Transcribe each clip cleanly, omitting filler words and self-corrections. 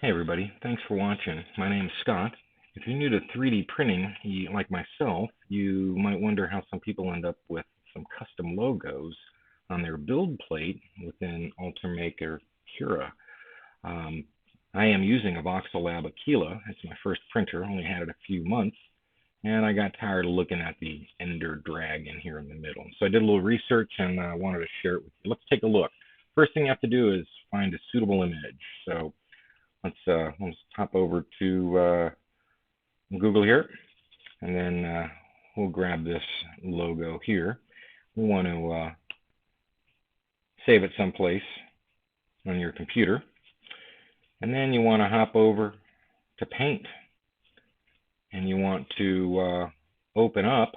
Hey everybody, thanks for watching. My name's Scott. If you're new to 3D printing, like myself, you might wonder how some people end up with some custom logos on their build plate within Ultimaker Cura. Um, I am using a Voxelab Aquila. It's my first printer, only had it a few months, and I got tired of looking at the Ender Dragon here in the middle. So I did a little research and wanted to share it with you. Let's take a look. First thing you have to do is find a suitable image. So let's hop over to Google here, and then we'll grab this logo here. We want to save it someplace on your computer, and then you want to hop over to Paint, and you want to open up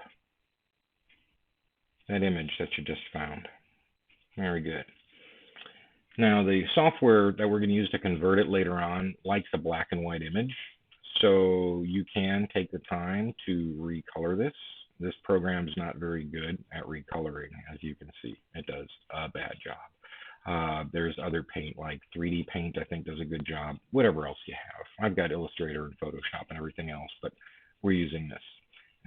that image that you just found. Very good. Now, the software that we're going to use to convert it later on likes a black and white image, so you can take the time to recolor this. This program is not very good at recoloring, as you can see. It does a bad job. There's other paint, like 3D Paint, I think does a good job, whatever else you have. I've got Illustrator and Photoshop and everything else, but we're using this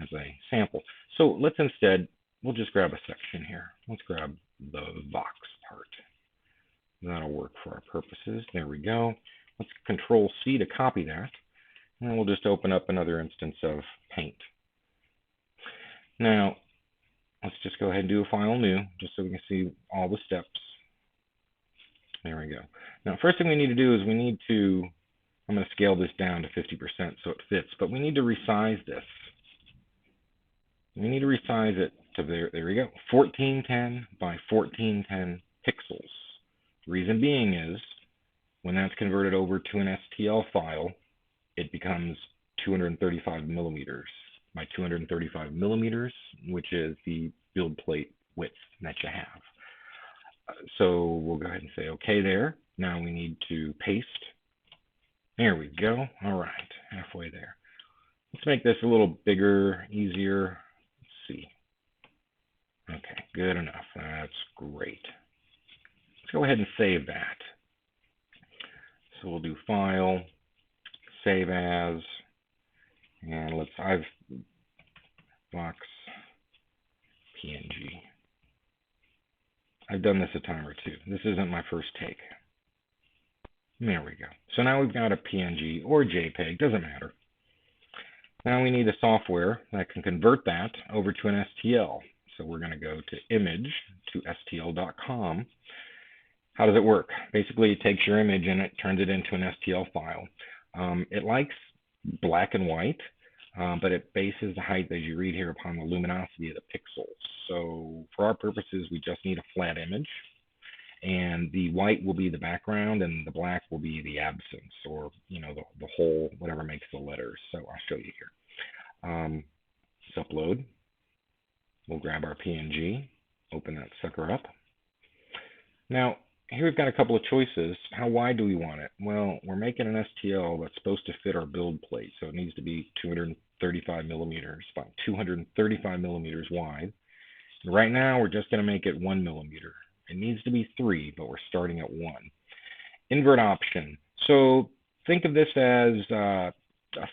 as a sample. So let's instead, we'll just grab a section here. Let's grab the Vox part. That'll work for our purposes. There we go. Let's Control C to copy that. And then we'll just open up another instance of Paint. Now, let's just go ahead and do a File New, just so we can see all the steps. There we go. Now, first thing we need to do is we need to, I'm going to scale this down to 50% so it fits, but we need to resize this. We need to resize it to there we go, 1410 by 1410 pixels. The reason being is when that's converted over to an STL file, it becomes 235 millimeters by 235 millimeters, which is the build plate width that you have. So we'll go ahead and say OK there. Now we need to paste. There we go. All right, halfway there. Let's make this a little bigger, easier. Let's see. Okay, good enough. That's great. Go ahead and save that. So we'll do File, Save As, and I've Vox PNG. I've done this a time or two. This isn't my first take. There we go. So now we've got a PNG or JPEG, doesn't matter. Now we need a software that can convert that over to an STL. So we're going to go to Image to STL.com. How does it work? Basically, it takes your image and it turns it into an STL file. It likes black and white, but it bases the height, as you read here, upon the luminosity of the pixels. So for our purposes, we just need a flat image, and the white will be the background, and the black will be the absence, or the whole, whatever makes the letters. So I'll show you here. Let's upload. We'll grab our PNG, open that sucker up. Now, here we've got a couple of choices. How wide do we want it? Well, we're making an STL that's supposed to fit our build plate, so it needs to be 235 millimeters, about 235 millimeters wide. And right now, we're just going to make it 1 millimeter. It needs to be 3, but we're starting at 1. Invert option. So think of this as a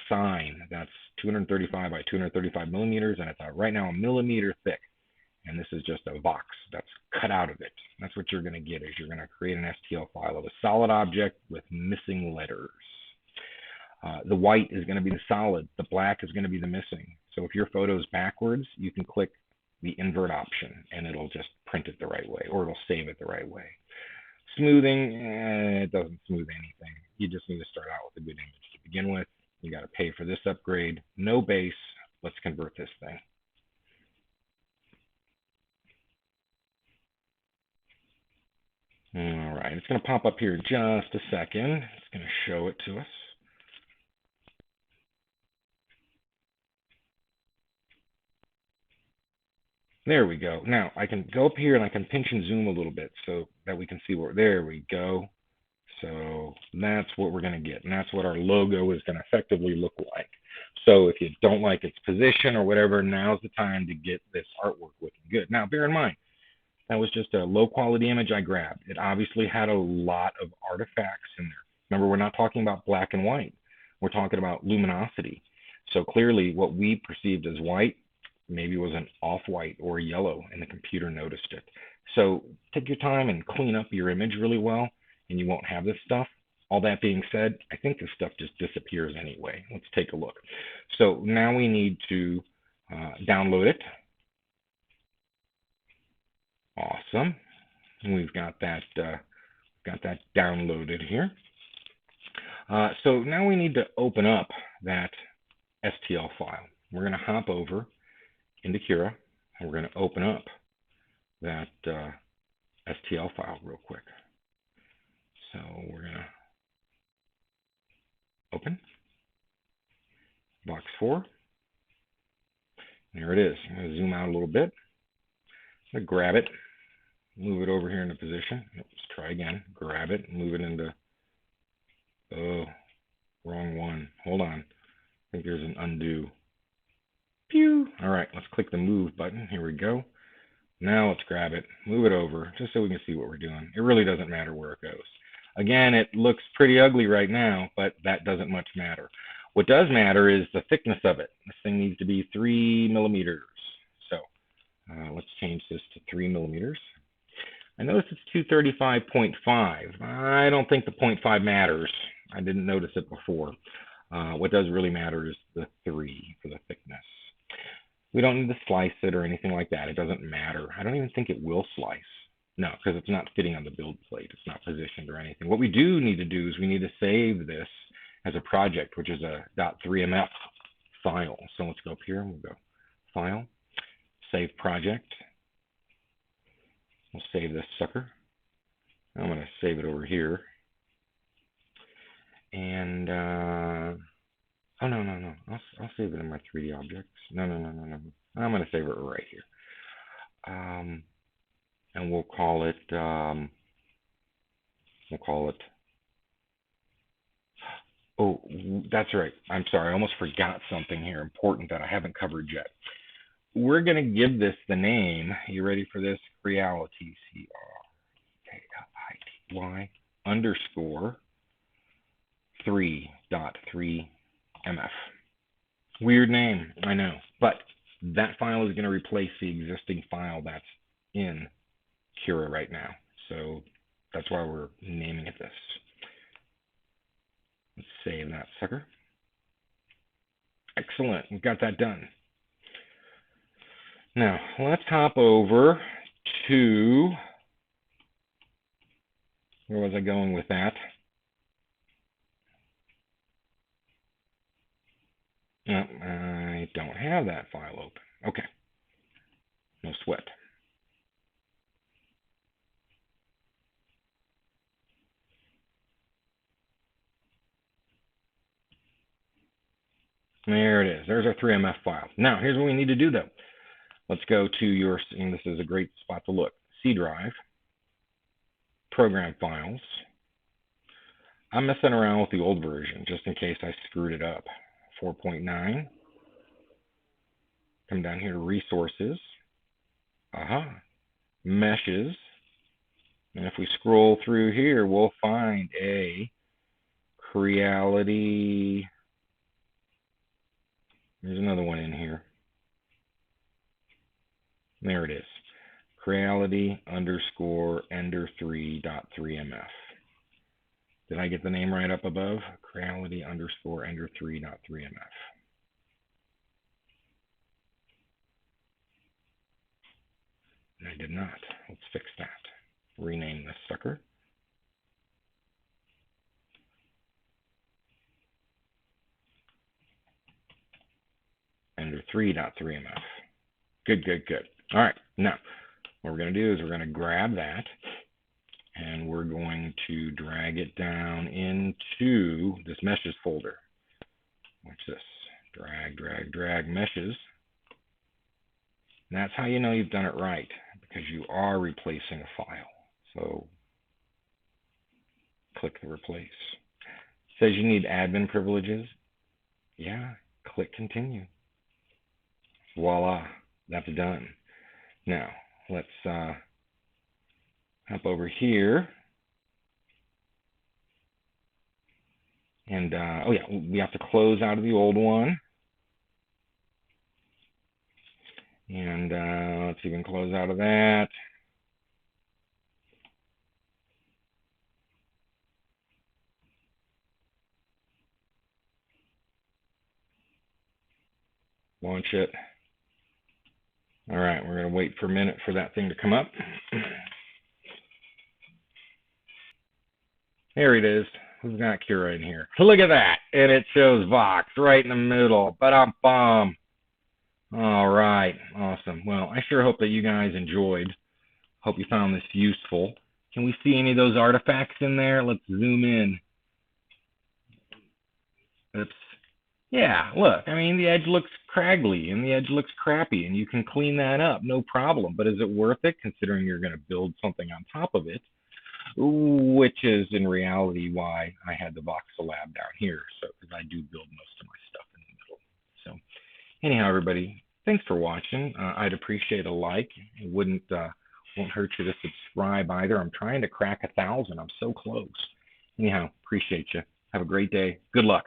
sign that's 235 by 235 millimeters, and it's right now a millimeter thick. And this is just a Vox that's cut out of it. That's what you're going to get, is you're going to create an STL file of a solid object with missing letters. The white is going to be the solid. The black is going to be the missing. So if your photo is backwards, you can click the invert option, and it'll just print it the right way, or it'll save it the right way. Smoothing, it doesn't smooth anything. You just need to start out with a good image to begin with. You got to pay for this upgrade. No base. Let's convert this thing. All right, it's going to pop up here in just a second. It's going to show it to us. There we go. Now, I can go up here and I can pinch and zoom a little bit so that we can see where, there we go. So that's what we're going to get, and that's what our logo is going to effectively look like. So if you don't like its position or whatever, now's the time to get this artwork looking good. Now, bear in mind, that was just a low quality image I grabbed. It obviously had a lot of artifacts in there. Remember, we're not talking about black and white. We're talking about luminosity. So clearly what we perceived as white maybe was an off-white or a yellow, and the computer noticed it. So take your time and clean up your image really well, and you won't have this stuff. All that being said, I think this stuff just disappears anyway. Let's take a look. So now we need to download it. Awesome. We've got that downloaded here. So now we need to open up that STL file. We're going to hop over into Cura, and we're going to open up that STL file real quick. So we're going to open box 4. There it is. I'm going to zoom out a little bit. I'm going to grab it, move it over here into position. Let's try again. Grab it, move it into, oh, wrong one. Hold on. I think there's an undo. Pew! All right, let's click the move button. Here we go. Now let's grab it, move it over, just so we can see what we're doing. It really doesn't matter where it goes. Again, it looks pretty ugly right now, but that doesn't much matter. What does matter is the thickness of it. This thing needs to be 3 millimeters. So let's change this to 3 millimeters. I notice it's 235.5. I don't think the 0.5 matters. I didn't notice it before. What does really matter is the 3 for the thickness. We don't need to slice it or anything like that. It doesn't matter. I don't even think it will slice. No, because it's not fitting on the build plate. It's not positioned or anything. What we do need to do is we need to save this as a project, which is a .3mf file. So let's go up here and we'll go File, Save Project. We'll save this sucker. I'm going to save it over here. And oh, no. I'll save it in my 3D objects. No. I'm going to save it right here. And we'll call it, oh, that's right. I'm sorry. I almost forgot something here important that I haven't covered yet. We're going to give this the name. You ready for this? Creality, C-R-A-L-I-T-Y underscore 3.3mf. Weird name, I know, but that file is going to replace the existing file that's in Cura right now. So that's why we're naming it this. Let's save that sucker. Excellent, we've got that done. Now, let's hop over to, where was I going with that? No, I don't have that file open. Okay, no sweat. There it is. There's our 3MF file. Now, here's what we need to do, though. Let's go to your, and this is a great spot to look, C drive, program files. I'm messing around with the old version just in case I screwed it up. 4.9. Come down here to resources. Meshes. And if we scroll through here, we'll find a Creality. There's another one in here. There it is. Creality underscore ender3.3mf. Did I get the name right up above? Creality underscore ender3.3mf. I did not. Let's fix that. Rename this sucker. Ender3.3mf. Good. All right, now what we're going to do is we're going to grab that and we're going to drag it down into this meshes folder. Watch this. Drag meshes. And that's how you know you've done it right, because you are replacing a file. So click the replace. It says you need admin privileges. Yeah, click continue. Voila, that's done. Now, let's hop over here And, oh yeah, we have to close out of the old one. And let's even close out of that. Launch it. All right, we're going to wait for a minute for that thing to come up. There it is. We've got Cura in here. Look at that. And it shows Vox right in the middle. Ba-dum-bum. All right. Awesome. Well, I sure hope that you guys enjoyed. Hope you found this useful. Can we see any of those artifacts in there? Let's zoom in. Oops. Yeah, look, I mean, the edge looks craggly and the edge looks crappy, and you can clean that up, no problem. But is it worth it, considering you're going to build something on top of it, which is in reality why I had the voxel lab down here, so because I do build most of my stuff in the middle. So anyhow, everybody, thanks for watching. I'd appreciate a like. It won't hurt you to subscribe either. I'm trying to crack 1,000. I'm so close. Anyhow, appreciate you. Have a great day. Good luck.